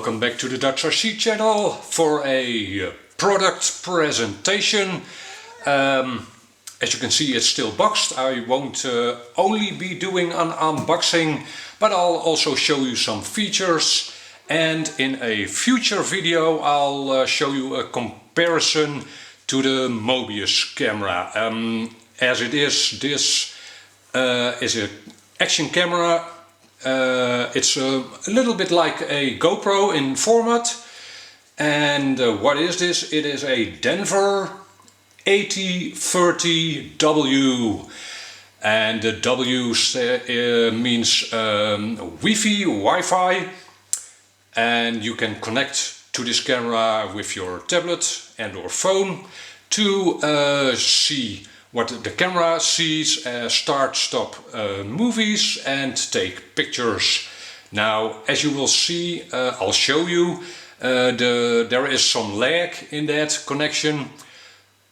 Welcome back to the DutchRC channel for a product presentation. As you can see, it's still boxed. I won't only be doing an unboxing, but I'll also show you some features, and in a future video I'll show you a comparison to the Mobius camera. As it is, this is an action camera. It's a little bit like a GoPro in format. And what is this? It is a Denver 8030W, and the W means Wi-Fi, and you can connect to this camera with your tablet and or phone to see what the camera sees, start, stop movies and take pictures. Now, as you will see, I'll show you, there is some lag in that connection.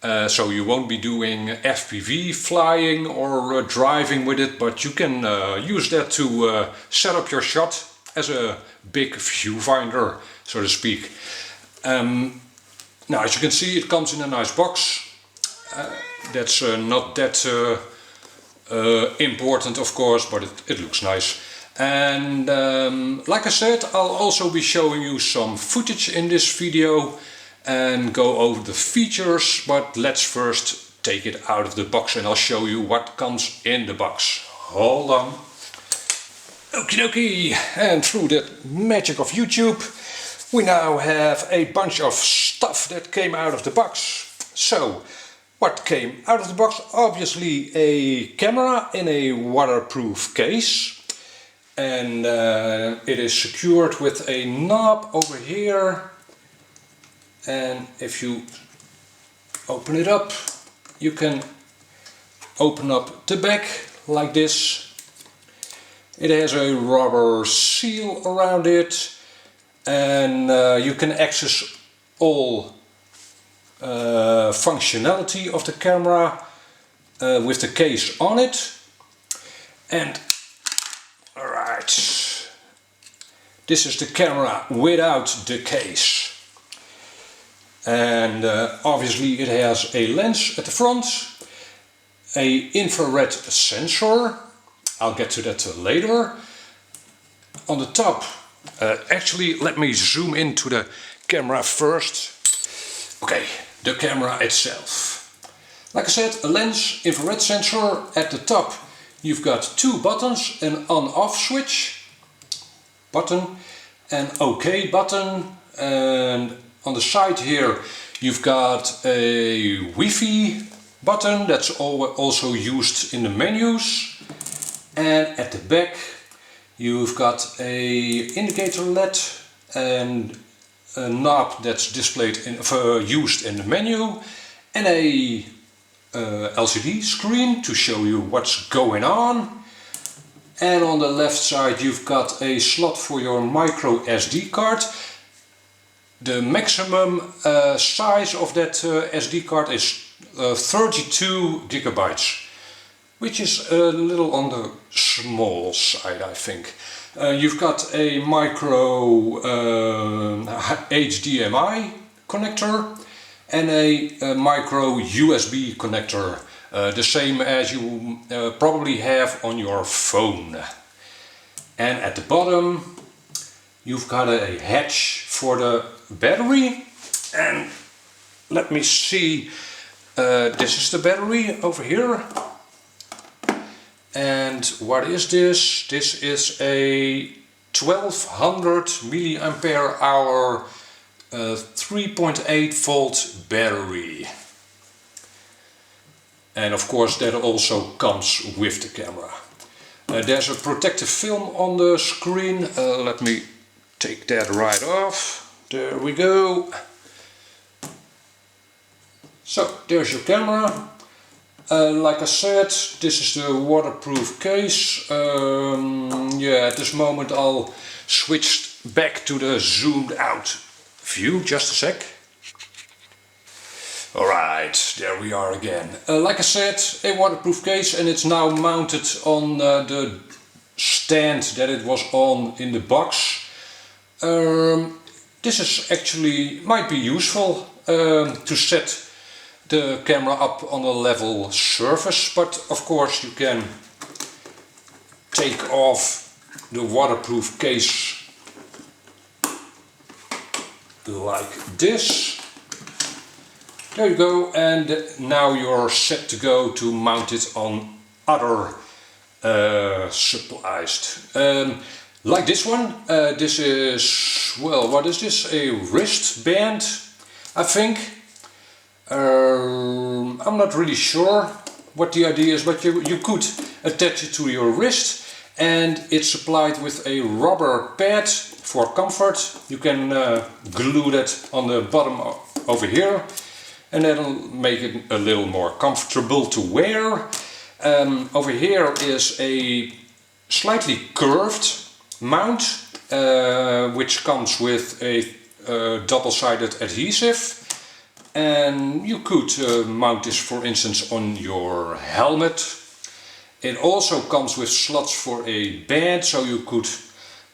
So you won't be doing FPV flying or driving with it, but you can use that to set up your shot as a big viewfinder, so to speak. Now, as you can see, it comes in a nice box. That's not that important, of course, but it looks nice. And like I said, I'll also be showing you some footage in this video and go over the features, but let's first take it out of the box and I'll show you what comes in the box. Hold on. Okie dokie, and through the magic of YouTube we now have a bunch of stuff that came out of the box. So, what came out of the box? Obviously a camera in a waterproof case, and it is secured with a knob over here. And if you open it up, you can open up the back like this. It has a rubber seal around it, and you can access all functionality of the camera with the case on it. And alright, this is the camera without the case. And obviously it has a lens at the front, a infrared sensor. I'll get to that later. On the top, actually let me zoom into the camera first. Okay, the camera itself. Like I said, a lens, infrared sensor. At the top you've got two buttons, an on-off switch button, an OK button, and on the side here you've got a Wi-Fi button that's also used in the menus. And at the back you've got a indicator LED and a knob that's displayed used in the menu, and a LCD screen to show you what's going on. And on the left side you've got a slot for your micro SD card. The maximum size of that SD card is 32 gigabytes, which is a little on the small side, I think. You've got a micro HDMI connector and a micro USB connector, the same as you probably have on your phone. And at the bottom you've got a hatch for the battery, and let me see, this is the battery over here. And what is this? This is a 1200 milliampere hour 3.8 volt battery. And of course that also comes with the camera. There's a protective film on the screen. Let me take that right off. There we go. So there's your camera. Like I said, this is the waterproof case. Yeah, at this moment I'll switch back to the zoomed out view. Just a sec. Alright, there we are again. Like I said, a waterproof case, and it's now mounted on the stand that it was on in the box. this is actually might be useful to set the camera up on a level surface, but of course you can take off the waterproof case like this. There you go, and now you're set to go to mount it on other supplies. Like this one, this is, well, what is this? A wristband, I think. I'm not really sure what the idea is, but you could attach it to your wrist, and it's supplied with a rubber pad for comfort. You can glue that on the bottom over here, and that'll make it a little more comfortable to wear. Over here is a slightly curved mount, which comes with a double-sided adhesive, and you could mount this, for instance, on your helmet. It also comes with slots for a band, so you could,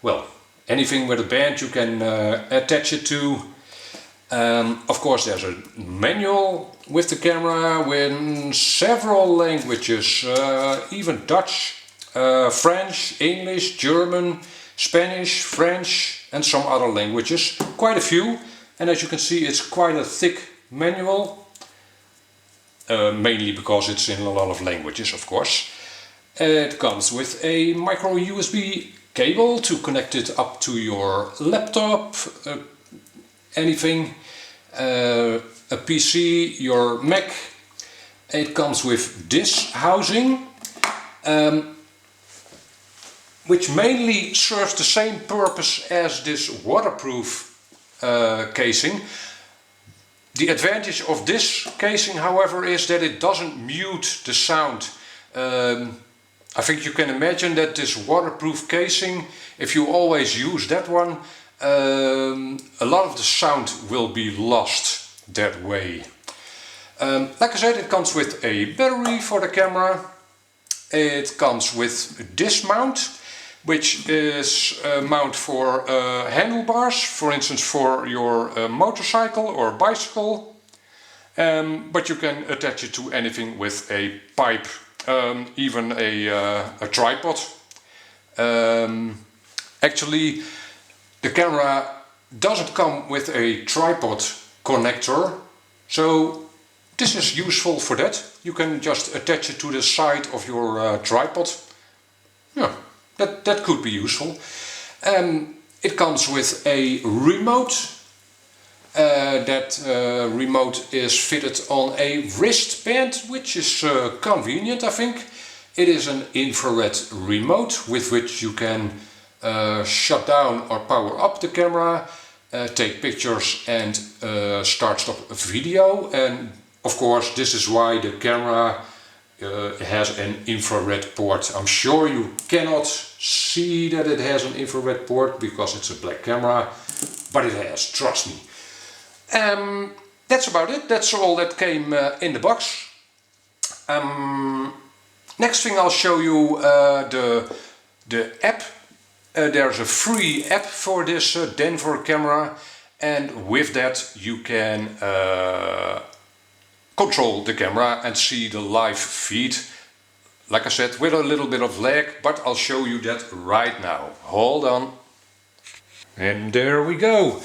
well, anything with a band you can attach it to. Of course, there's a manual with the camera with several languages, even Dutch, French, English, German, Spanish, French, and some other languages. Quite a few, and as you can see, it's quite a thick manual, mainly because it's in a lot of languages, of course. It comes with a micro USB cable to connect it up to your laptop, anything, a PC, your Mac. It comes with this housing, which mainly serves the same purpose as this waterproof casing. The advantage of this casing, however, is that it doesn't mute the sound. I think you can imagine that this waterproof casing, if you always use that one, a lot of the sound will be lost that way. Like I said, it comes with a battery for the camera. It comes with this mount, which is a mount for handlebars, for instance for your motorcycle or bicycle. But you can attach it to anything with a pipe, even a tripod. Actually, the camera doesn't come with a tripod connector, so this is useful for that. You can just attach it to the side of your tripod. Yeah, that could be useful. It comes with a remote. That remote is fitted on a wristband, which is convenient, I think. It is an infrared remote with which you can shut down or power up the camera, take pictures and start-stop video. And of course, this is why the camera has an infrared port. I'm sure you cannot see that it has an infrared port because it's a black camera, but it has, trust me. That's about it. That's all that came in the box. Next thing I'll show you the app. There's a free app for this Denver camera, and with that you can control the camera and see the live feed. Like I said, with a little bit of lag, but I'll show you that right now. Hold on. And there we go.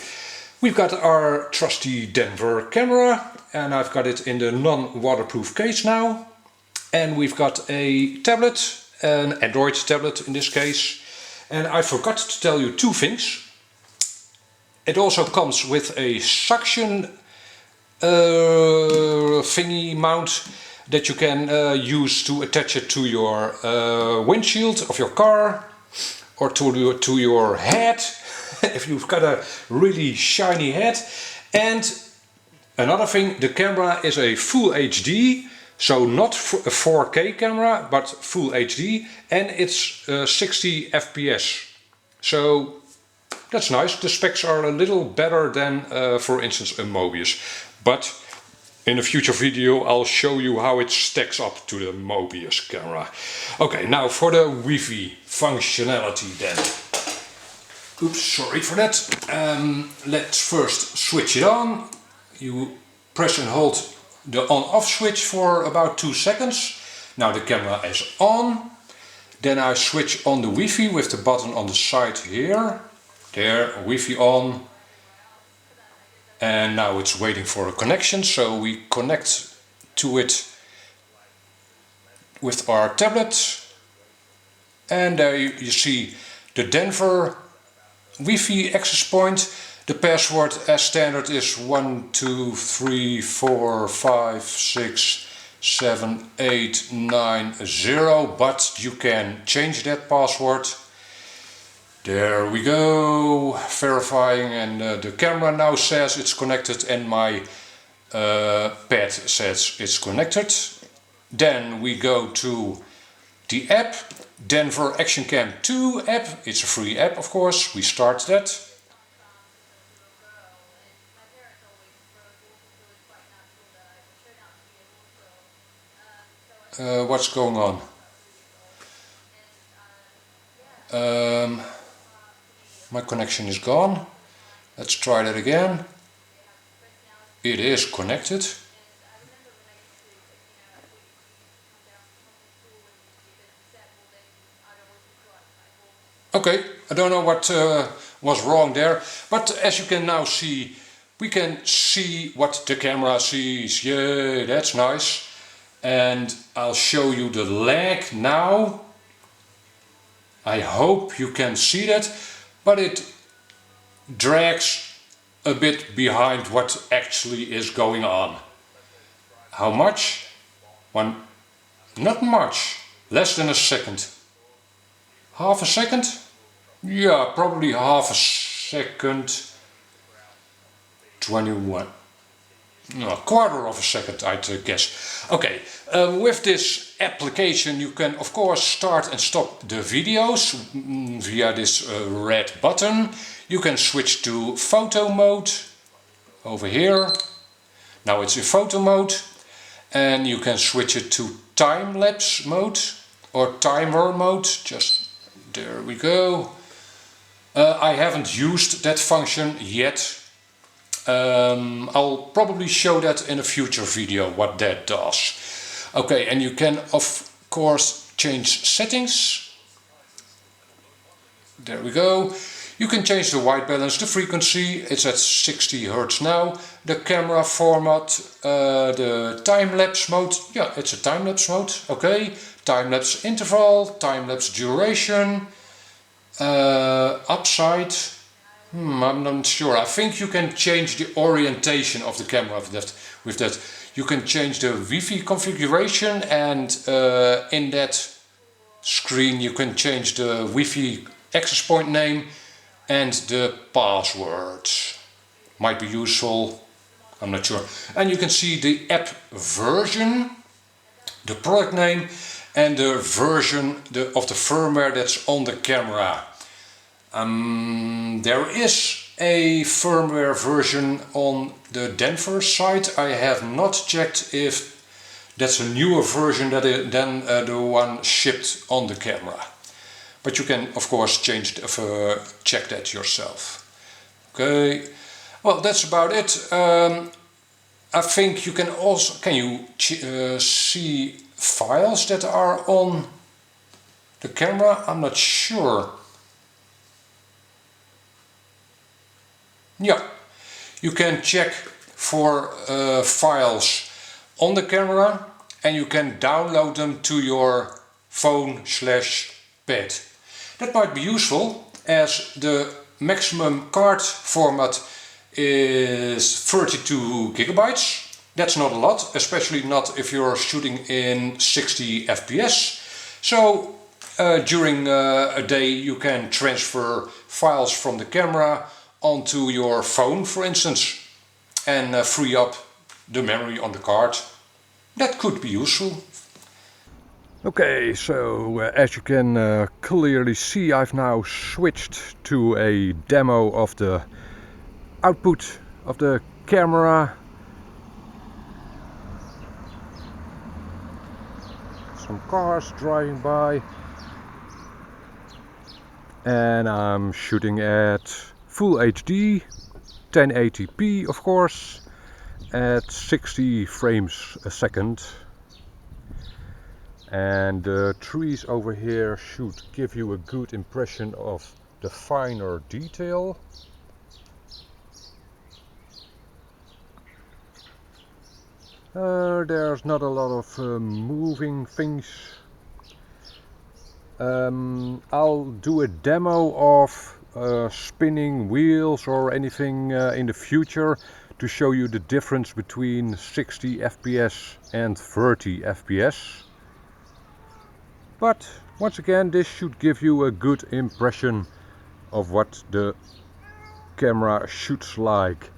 We've got our trusty Denver camera, and I've got it in the non-waterproof case now. And we've got a tablet, an Android tablet in this case. And I forgot to tell you two things. It also comes with a suction thingy mount that you can use to attach it to your windshield of your car, or to your head if you've got a really shiny head. And another thing, the camera is a full HD, so not a 4K camera, but full HD, and it's 60 FPS. So that's nice. The specs are a little better than, for instance, a Mobius. But in a future video I'll show you how it stacks up to the Mobius camera. Okay, now for the Wi-Fi functionality then. Oops, sorry for that. Let's first switch it on. You press and hold the on-off switch for about 2 seconds. Now the camera is on. Then I switch on the Wi-Fi with the button on the side here. There, Wi-Fi on. And now it's waiting for a connection, so we connect to it with our tablet. And there you see the Denver Wi-Fi access point. The password as standard is 1, 2, 3, 4, 5, 6, 7, 8, 9, 0, but you can change that password. There we go, verifying, and the camera now says it's connected and my pad says it's connected. Then we go to the app, Denver Action Cam 2 app. It's a free app, of course. We start that. What's going on? My connection is gone. Let's try that again. It is connected. Okay, I don't know what was wrong there, but as you can now see, we can see what the camera sees. Yay, that's nice. And I'll show you the lag now. I hope you can see that, but it drags a bit behind what actually is going on. How much? Not much, less than a second. Half a second? Yeah, probably half a second. 21. No, a quarter of a second, I'd guess. Okay, with this application you can of course start and stop the videos via this red button. You can switch to photo mode over here. Now it's in photo mode, and you can switch it to time-lapse mode or timer mode. Just there we go. I haven't used that function yet. I'll probably show that in a future video what that does. Okay, and you can of course change settings. There we go. You can change the white balance, the frequency, it's at 60 Hz now. The camera format, the time-lapse mode, yeah, it's a time-lapse mode, okay. Time-lapse interval, time-lapse duration, upside. I'm not sure. I think you can change the orientation of the camera with that. You can change the Wi-Fi configuration, and in that screen you can change the Wi-Fi access point name and the password. Might be useful, I'm not sure. And you can see the app version, the product name, and the version of the firmware that's on the camera. There is a firmware version on the Denver site. I have not checked if that's a newer version than the one shipped on the camera. But you can of course change check that yourself. Okay, well that's about it. I think you can also, can you see files that are on the camera? I'm not sure. Yeah, you can check for files on the camera, and you can download them to your phone/pad. That might be useful, as the maximum card format is 32 gigabytes. That's not a lot, especially not if you're shooting in 60 FPS. So during a day you can transfer files from the camera onto your phone, for instance, and free up the memory on the card. That could be useful. Okay, so as you can clearly see, I've now switched to a demo of the output of the camera. Some cars driving by. and I'm shooting at full HD, 1080p of course, at 60 frames a second. And the trees over here should give you a good impression of the finer detail. There's not a lot of moving things. I'll do a demo of spinning wheels or anything in the future to show you the difference between 60 FPS and 30 FPS. But once again, this should give you a good impression of what the camera shoots like.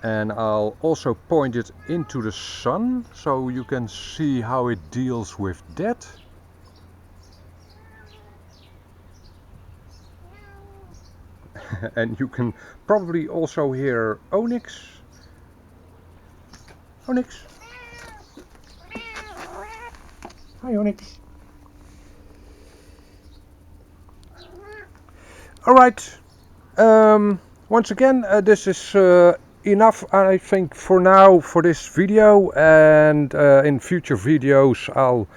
And I'll also point it into the sun so you can see how it deals with that. And you can probably also hear Onyx. Onyx. Hi Onyx. Alright, once again, this is enough I think for now for this video, and in future videos I'll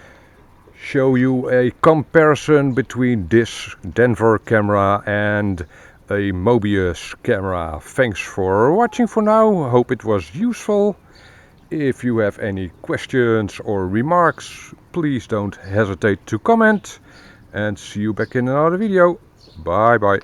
show you a comparison between this Denver camera and a Mobius camera. Thanks for watching for now, hope it was useful. If you have any questions or remarks, please don't hesitate to comment, and see you back in another video. Bye bye.